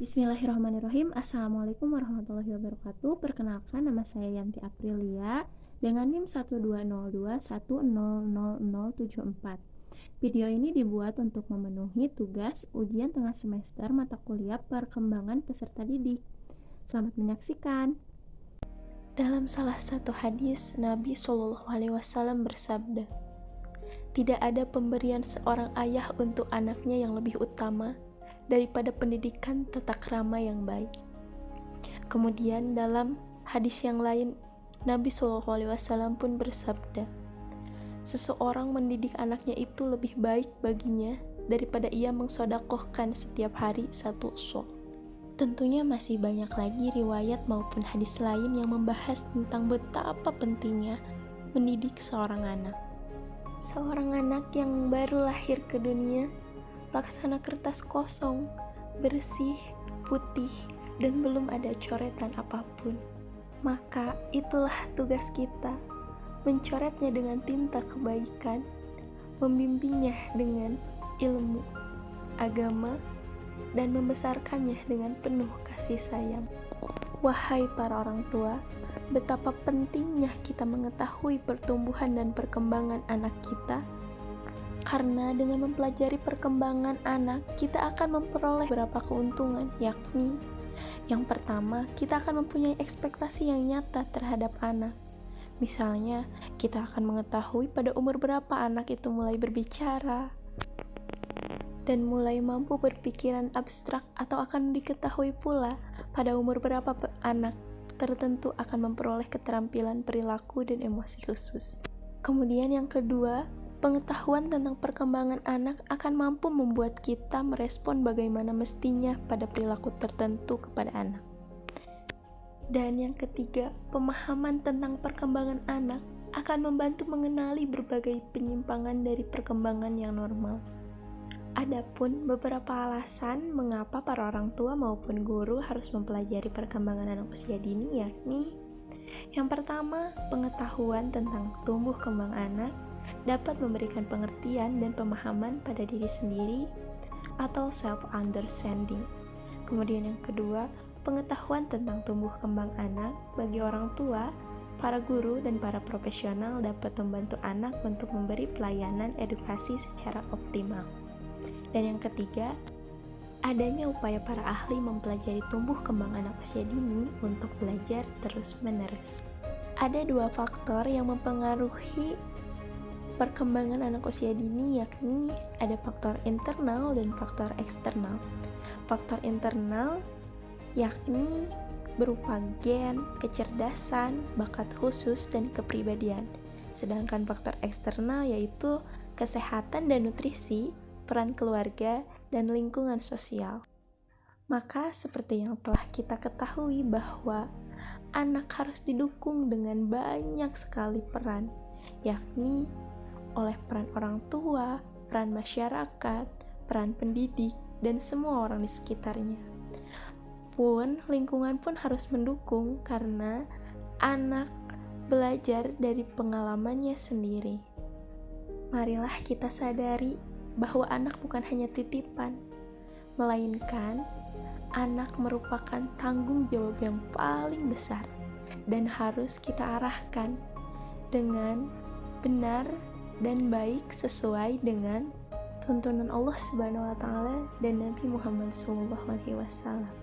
Bismillahirrahmanirrahim. Assalamualaikum warahmatullahi wabarakatuh. Perkenalkan, nama saya Yanti Aprilia dengan NIM 12021000074. Video ini dibuat untuk memenuhi tugas ujian tengah semester mata kuliah perkembangan peserta didik. Selamat menyaksikan. Dalam salah satu hadis, Nabi SAW bersabda, "Tidak ada pemberian seorang ayah untuk anaknya yang lebih utama daripada pendidikan tata krama yang baik." Kemudian dalam hadis yang lain, Nabi SAW pun bersabda, "Seseorang mendidik anaknya itu lebih baik baginya daripada ia mengsodakohkan setiap hari satu sok." Tentunya masih banyak lagi riwayat maupun hadis lain yang membahas tentang betapa pentingnya mendidik seorang anak. Seorang anak yang baru lahir ke dunia laksana kertas kosong, bersih, putih, dan belum ada coretan apapun. Maka itulah tugas kita, mencoretnya dengan tinta kebaikan, membimbingnya dengan ilmu, agama, dan membesarkannya dengan penuh kasih sayang. Wahai para orang tua, betapa pentingnya kita mengetahui pertumbuhan dan perkembangan anak kita, karena dengan mempelajari perkembangan anak, kita akan memperoleh beberapa keuntungan, yakni yang pertama, kita akan mempunyai ekspektasi yang nyata terhadap anak. Misalnya, kita akan mengetahui pada umur berapa anak itu mulai berbicara dan mulai mampu berpikiran abstrak, atau akan diketahui pula pada umur berapa anak tertentu akan memperoleh keterampilan perilaku dan emosi khusus. Kemudian yang kedua, pengetahuan tentang perkembangan anak akan mampu membuat kita merespon bagaimana mestinya pada perilaku tertentu kepada anak. Dan yang ketiga, pemahaman tentang perkembangan anak akan membantu mengenali berbagai penyimpangan dari perkembangan yang normal. Adapun beberapa alasan mengapa para orang tua maupun guru harus mempelajari perkembangan anak usia dini, yakni yang pertama, pengetahuan tentang tumbuh kembang anak dapat memberikan pengertian dan pemahaman pada diri sendiri atau self-understanding. Kemudian yang kedua, pengetahuan tentang tumbuh kembang anak bagi orang tua, para guru, dan para profesional dapat membantu anak untuk memberi pelayanan edukasi secara optimal. Dan yang ketiga, adanya upaya para ahli mempelajari tumbuh kembang anak usia dini untuk belajar terus-menerus. Ada dua faktor yang mempengaruhi perkembangan anak usia dini, yakni ada faktor internal dan faktor eksternal. Faktor internal yakni berupa gen, kecerdasan, bakat khusus, dan kepribadian. Sedangkan faktor eksternal yaitu kesehatan dan nutrisi, peran keluarga, dan lingkungan sosial. Maka seperti yang telah kita ketahui bahwa anak harus didukung dengan banyak sekali peran, yakni oleh peran orang tua, peran masyarakat, peran pendidik, dan semua orang di sekitarnya. Lingkungan pun harus mendukung karena anak belajar dari pengalamannya sendiri. Marilah kita sadari bahwa anak bukan hanya titipan, melainkan anak merupakan tanggung jawab yang paling besar dan harus kita arahkan dengan benar dan baik sesuai dengan tuntunan Allah Subhanahu wa Ta'ala dan Nabi Muhammad SAW.